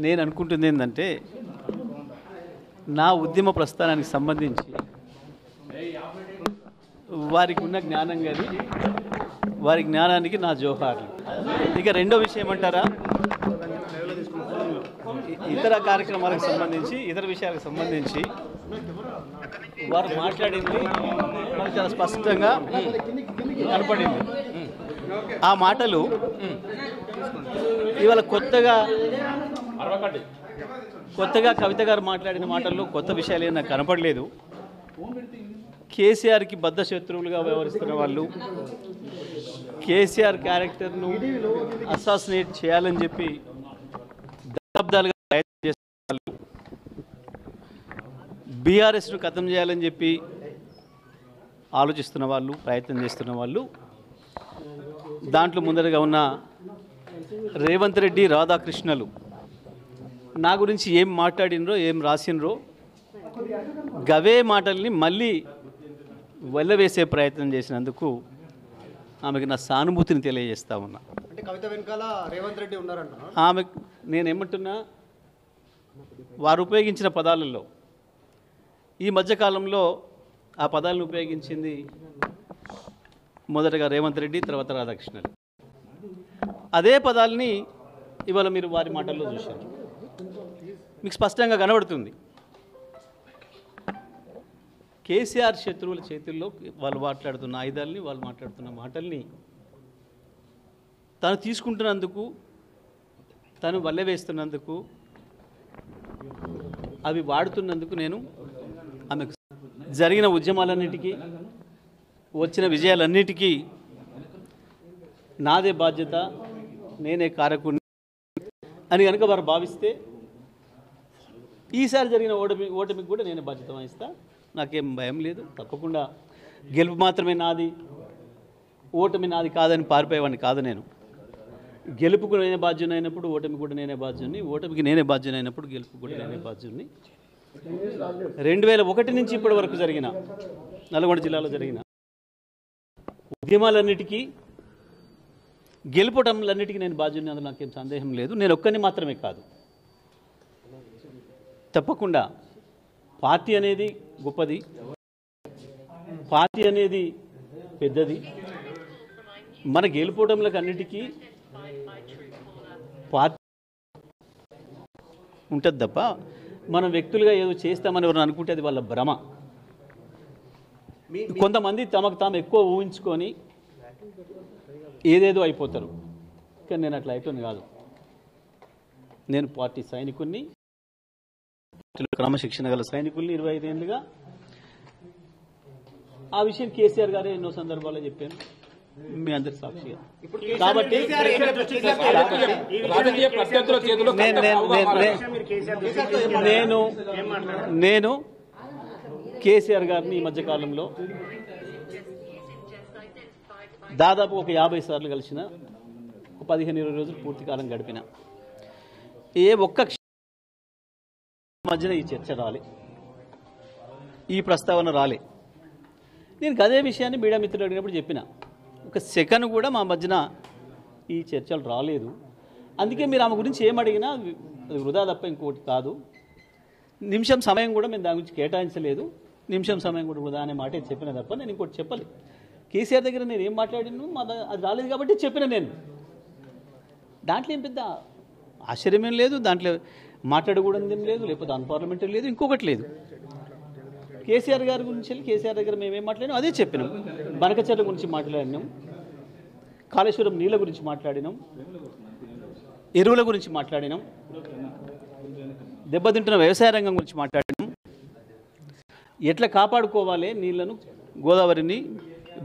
నేను అనుకుంటుంది ఏంటంటే నా ఉద్యమ ప్రస్థానానికి సంబంధించి వారికి ఉన్న జ్ఞానం కానీ వారి జ్ఞానానికి నా జోహార్లు. ఇక రెండో విషయం ఏమంటారా, ఇతర కార్యక్రమాలకు సంబంధించి ఇతర విషయాలకు సంబంధించి వారు మాట్లాడింది మనకు చాలా స్పష్టంగా కనపడింది. ఆ మాటలు ఇవాళ కొత్తగా కవిత గారు మాట్లాడిన మాటల్లో కొత్త విషయాలు ఏం నాకు కనపడలేదు. కేసీఆర్కి బద్ధ శత్రువులుగా వ్యవహరిస్తున్న వాళ్ళు, కేసీఆర్ క్యారెక్టర్ను అసాసినేట్ చేయాలని చెప్పి దశాబ్దాలుగా ప్రయత్నం చేస్తున్న వాళ్ళు, బీఆర్ఎస్ను ఖతం చేయాలని చెప్పి ఆలోచిస్తున్న వాళ్ళు, ప్రయత్నం చేస్తున్న వాళ్ళు, దాంట్లో ముందరగా ఉన్న రేవంత్ రెడ్డి, రాధాకృష్ణలు నా గురించి ఏం మాట్లాడినరో ఏం రాసినరో గవే మాటల్ని మళ్ళీ వెళ్ళవేసే ప్రయత్నం చేసినందుకు ఆమెకు నా సానుభూతిని తెలియజేస్తా ఉన్నా. అంటే కవిత వెనకాల రేవంత్ రెడ్డి ఉన్నారంట. ఆమె నేనేమంటున్నా, వారు ఉపయోగించిన పదాలలో ఈ మధ్యకాలంలో ఆ పదాలను ఉపయోగించింది మొదటగా రేవంత్ రెడ్డి, తర్వాత రాధాకృష్ణలు. అదే పదాలని ఇవాళ మీరు వారి మాటల్లో చూశారు, మీకు స్పష్టంగా కనబడుతుంది. కేసీఆర్ శత్రువుల చేతుల్లో వాళ్ళు మాట్లాడుతున్న ఆయుధాలని, వాళ్ళు మాట్లాడుతున్న మాటల్ని తను తీసుకుంటున్నందుకు, తను వల్లవేస్తున్నందుకు, అవి వాడుతున్నందుకు నేను ఆమెకు జరిగిన ఉద్యమాలన్నిటికీ, వచ్చిన విజయాలన్నిటికీ నాదే బాధ్యత, నేనే కారకుని అని కనుక వారు భావిస్తే ఈసారి జరిగిన ఓటమికి కూడా నేనే బాధ్యత వహిస్తా. నాకేం భయం లేదు. తప్పకుండా గెలుపు మాత్రమే నాది, ఓటమి నాది కాదని పారిపోయేవాడిని కాదు. నేను గెలుపుకు నేనే బాధ్యుని అయినప్పుడు ఓటమి కూడా నేనే బాధ్యుని, ఓటమికి నేనే బాధ్యుని అయినప్పుడు గెలుపు కూడా నేనే బాధ్యుని. 2001 నుంచి ఇప్పటి వరకు జరిగిన నల్గొండ జిల్లాలో జరిగిన ఉద్యమాలన్నిటికీ, గెలుపటంలన్నిటికీ నేను బాధ్యుని, అందులో నాకేం సందేహం లేదు. నేను ఒక్కరిని మాత్రమే కాదు, తప్పకుండా పార్టీ అనేది గొప్పది, పార్టీ అనేది పెద్దది. మన గెలుపోవడంలకు అన్నిటికీ పార్టీ ఉంటుంది తప్ప మనం వ్యక్తులుగా ఏదో చేస్తామని ఎవరైనా అనుకుంటే అది వాళ్ళ భ్రమ. కొంతమంది తమకు తాము ఎక్కువ ఊహించుకొని ఏదేదో అయిపోతారు, కానీ నేను అట్లా అయిపోయింది కాదు. నేను పార్టీ సైనికుడిని, క్రమశిక్షణ గల సైనికుల్ని 25 ఏళ్ళుగా. ఆ విషయం కేసీఆర్ గారే ఎన్నో సందర్భాల్లో చెప్పాను, మీ అందరి సాక్షిగా. కాబట్టి నేను కేసీఆర్ గారిని ఈ మధ్యకాలంలో దాదాపు ఒక 50 సార్లు కలిసిన, ఒక 15-20 రోజులు పూర్తి కాలం గడిపిన. ఏ ఒక్క మధ్యన ఈ చర్చ రాలే, ఈ ప్రస్తావన రాలే. నేను అదే విషయాన్ని మీడియా మిత్రులు అడిగినప్పుడు చెప్పిన, ఒక సెకండ్ కూడా మా మధ్యన ఈ చర్చలు రాలేదు. అందుకే మీరు ఆమె గురించి ఏమడిగినా అది వృధా తప్ప ఇంకోటి కాదు. నిమిషం సమయం కూడా మేము దాని గురించి కేటాయించలేదు, నిమిషం సమయం కూడా వృధా అనే మాట చెప్పిన తప్ప నేను ఇంకోటి చెప్పలేదు. కేసీఆర్ దగ్గర నేను ఏం మాట్లాడిను అది రాలేదు కాబట్టి చెప్పిన. నేను దాంట్లో ఏం పెద్ద ఆశ్చర్యమేం లేదు, దాంట్లో మాట్లాడకూడదు ఏం లేదు, లేకపోతే అన్పార్లమెంటరీ లేదు, ఇంకొకటి లేదు. కేసీఆర్ గారి గురించి వెళ్ళి కేసీఆర్ దగ్గర మేమేం మాట్లాడినాం అదే చెప్పినాం. బనకచెర్ల గురించి మాట్లాడినాం, కాళేశ్వరం నీళ్ళ గురించి మాట్లాడినాం, ఎరువుల గురించి మాట్లాడినాం, దెబ్బతింటున్న వ్యవసాయ రంగం గురించి మాట్లాడినాం, ఎట్లా కాపాడుకోవాలి నీళ్లను, గోదావరిని,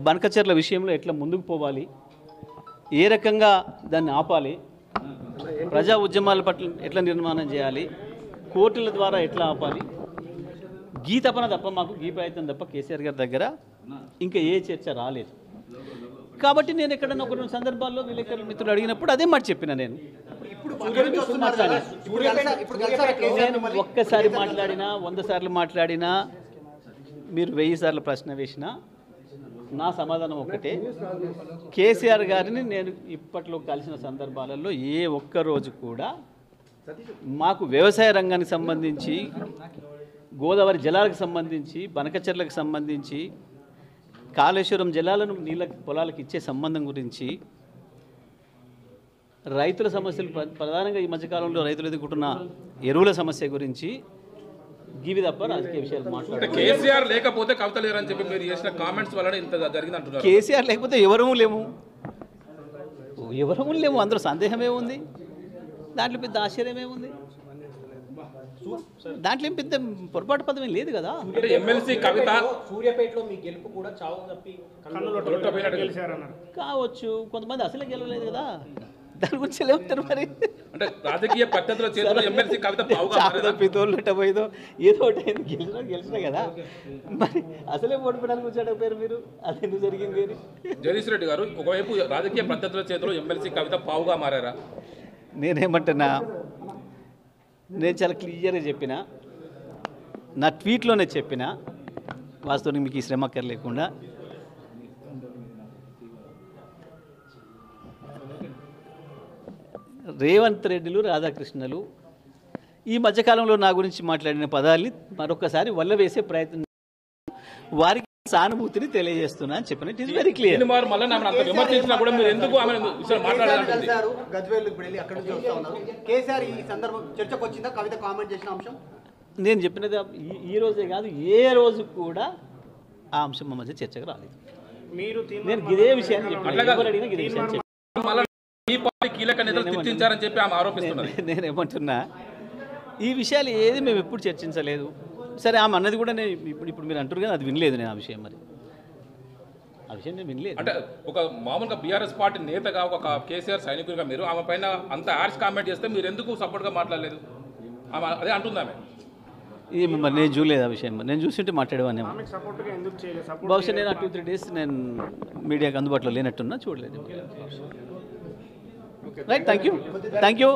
బనకచెర్ల విషయంలో ఎట్లా ముందుకు పోవాలి, ఏ రకంగా దాన్ని ఆపాలి, ప్రజా ఉద్యమాల పట్ల ఎట్లా నిర్మాణం చేయాలి, కోర్టుల ద్వారా ఎట్లా ఆపాలి, గీ తపన తప్ప, మాకు గీ ప్రయత్నం తప్ప కేసీఆర్ గారి దగ్గర ఇంకా ఏ చర్చ రాలేదు. కాబట్టి నేను ఎక్కడన్నా ఒక 2 సందర్భాల్లో విలేకరుల మిత్రులు అడిగినప్పుడు అదే మాట చెప్పిన. నేను ఒక్కసారి మాట్లాడినా, 100 సార్లు మాట్లాడినా, మీరు 1000 సార్లు ప్రశ్న వేసినా నా సమాధానం ఒక్కటే. కేసీఆర్ గారిని నేను ఇప్పట్లో కలిసిన సందర్భాలలో ఏ ఒక్క రోజు కూడా మాకు వ్యవసాయ రంగానికి సంబంధించి గోదావరి జలాలకు సంబంధించి బనకచెర్లకు సంబంధించి కాళేశ్వరం జలాలను నీళ్ళ పొలాలకు ఇచ్చే సంబంధం గురించి రైతుల సమస్యలు ప్రధానంగా ఈ మధ్యకాలంలో రైతులు ఎదుర్కొంటున్న ఎరువుల సమస్య గురించి గివి తప్ప రాజకీయ విషయాలు మాట్లాడారు. కేసీఆర్ లేకపోతే కవిత లేరని చెప్పి మీరు చేసిన కామెంట్స్ వల్ల ఇంత జరిగింది అంటున్నారు. కేసీఆర్ లేకపోతే ఎవరూ లేము, అందులో సందేహం ఏముంది, దాంట్లో పెద్ద ఆశ్చర్యం ఏముంది, దాంట్లో ఏం పెద్ద పొరపాటు పదం ఏం లేదు కదా. అంటే ఎమ్మెల్సీ కవిత సూర్యాపేటలో మీ గెలుపు కూడా చావు తప్పి కావచ్చు, కొంతమంది అసలే గెలవలేదు కదా, దాని గురించి లేవుతారు మరి. అంటే రాజకీయ పద్ధతిలో చేతుల్లో ఎమ్మెల్సీ కవిత పోయిదో ఏదో ఒకటి గెలిచినా కదా, మరి అసలే ఓడిపోవడానికి వచ్చాడు పేరు మీరు, అది ఎందుకు జరిగింది అని. జగదీష్ రెడ్డి గారు ఒకవైపు రాజకీయ పద్ధతిలో చేతిలో ఎమ్మెల్సీ కవిత పావుగా మారారా? నేనేమంటున్నా, నేను చాలా క్లియర్గా చెప్పిన, నా ట్వీట్లోనే చెప్పిన, వాస్తవానికి మీకు ఈ శ్రమ లేకుండా రేవంత్ రెడ్డిలు రాధాకృష్ణలు ఈ మధ్యకాలంలో నా గురించి మాట్లాడిన పదాల్ని మరొకసారి వల్లవేసే ప్రయత్నం, వారికి సానుభూతిని తెలియజేస్తున్నా అని చెప్పిన. It is very clear. KCR ఈ సందర్భం చర్చకు వచ్చిందా కవిత కామెంట్ చేసిన అంశం? నేను చెప్పినది ఈ రోజే కాదు, ఏ రోజు కూడా ఆ అంశం మా మధ్య చర్చకు రాలేదు. నేను ఇదే విషయాన్ని చెప్పాను. కీలక నేతలు తిట్టించారని చెప్పి ఆమె ఆరోపిస్తున్నారు. నేనేమంటున్నా, ఈ విషయాలు ఏది మేము ఎప్పుడు చర్చించలేదు. సరే, ఆమె అన్నది కూడా నేను ఇప్పుడు మీరు అంటారు కదా, అది వినలేదు నేను ఆ విషయం. మరి ఆ విషయం నేను వినలేదు. అంటే ఒక మామూలుగా బీఆర్ఎస్ పార్టీ నేతగా ఒక కేసీఆర్ సైనికుడిగా మీరు ఆమె పైన అంత హార్ష్ కామెంట్ చేస్తే మీరు ఎందుకు సపోర్ట్గా మాట్లాడలేదు? ఆమె అదే అంటుంది. ఆమె మరి నేను చూడలేదు ఆ విషయం. నేను చూస్తుంటే మాట్లాడేవాన్ని. బహుశా నేను 2-3 days నేను మీడియాకి అందుబాటులో లేనట్టున్నా, చూడలేదు. Right, thank you.